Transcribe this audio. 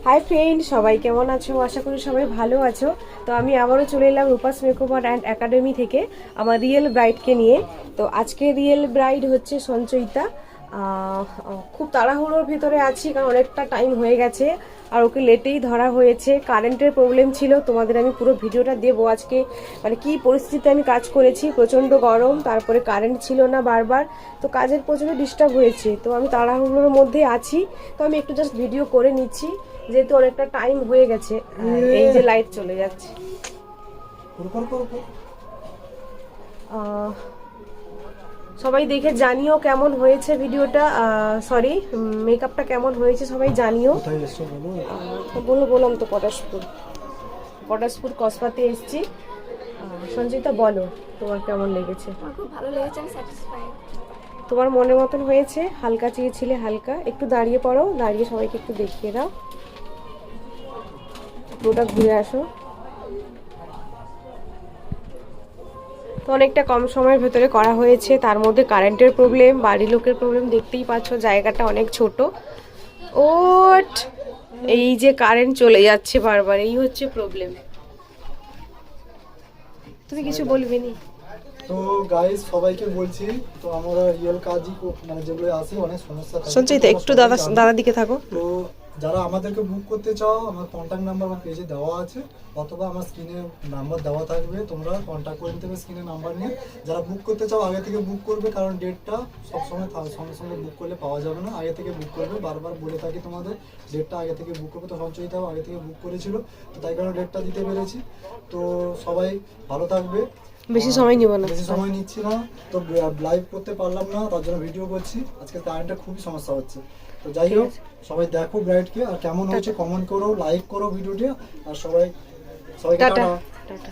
Hi friend, সবাই কেমন আছো? আশা করি সবাই ভালো আছো। তো আমি আবারও চলে এলাম রূপাস মেকওভার অ্যান্ড একাডেমি থেকে আমার রিয়েল ব্রাইডকে নিয়ে। তো আজকে রিয়েল ব্রাইড হচ্ছে সঞ্চয়িতা। খুব তাড়াহুড়োর ভিতরে আছি কারণ অনেকটা টাইম হয়ে গেছে আর ওকে লেটেই ধরা হয়েছে। কারেন্টের প্রবলেম ছিল, তোমাদের আমি পুরো ভিডিওটা দেবো আজকে। মানে কি পরিস্থিতিতে আমি কাজ করেছি, প্রচণ্ড গরম, তারপরে কারেন্ট ছিল না বারবার, তো কাজের প্রচণ্ড ডিস্টার্ব হয়েছে। তো আমি তাড়াহুড়োর মধ্যে আছি, তো আমি একটু জাস্ট ভিডিও করে নিচ্ছি যেহেতু অনেকটা টাইম হয়ে গেছে। এই যে লাইট চলে যাচ্ছে। সবাই দেখে জানিও কেমন হয়েছে ভিডিওটা, সরি মেকআপটা কেমন হয়েছে সবাই জানিও। বললাম তো পটাশপুর কসবাতে এসেছি। সঞ্চিতা বলো তোমার কেমন লেগেছে? আমার খুব ভালো লেগেছে, আমি স্যাটিসফাইড। তোমার মনের মতন হয়েছে? হালকা চেয়েছিলে হালকা, একটু দাঁড়িয়ে পড়ো, দাঁড়িয়ে সবাইকে একটু দেখিয়ে দাও, পুরোটা ঘুরে আসো। তো অনেকটা কম সময়ের ভেতরে করা হয়েছে, তার মধ্যে কারেন্টের প্রবলেম, বাড়ির লোকের প্রবলেম, দেখতেই পাচ্ছ জায়গাটা অনেক ছোট। ওট, এই যে কারেন্ট চলে যাচ্ছে বারবার, এই হচ্ছে প্রবলেম। তুমি কিছু বলবে নি? তো গাইস সবাইকে বলছি, তো আমরা রিয়েল কাজই মানে যেগুলো আছে অনেক সমস্যা থাকে। সঞ্চয়িতা একটু দাদা দিকে থাকো। তো যারা আমাদেরকে বুক করতে চাও, আমার কন্ট্যাক্ট নাম্বার আমার পেজে দেওয়া আছে, অথবা আমার স্ক্রিনে নাম্বার দেওয়া থাকবে, তোমরা কন্ট্যাক্ট করে নিতে হবে স্ক্রিনে নাম্বার নিয়ে। যারা বুক করতে চাও আগে থেকে বুক করবে, কারণ ডেটটা সবসময় সঙ্গে সঙ্গে বুক করলে পাওয়া যাবে না, আগে থেকে বুক করবে। বারবার বলে থাকি তোমাদের, ডেটটা আগে থেকে বুক করবে। তো সঞ্চয়িতাও আগে থেকে বুক করেছিল, তো তাই কারণে ডেটটা দিতে পেরেছি। তো সবাই ভালো থাকবে, বেশি সময় নিব না, বেশি সময় নিচ্ছি না। তো লাইভ করতে পারলাম না, তার জন্য ভিডিও করছি। আজকে কারেন্টটা খুবই সমস্যা হচ্ছে। তো যাই হোক, সবাই দেখো ব্রাইডকে, আর কেমন হয়েছে কমেন্ট করো, লাইক করো ভিডিওটি, আর সবাইকে টাটা টাটা। টাটা।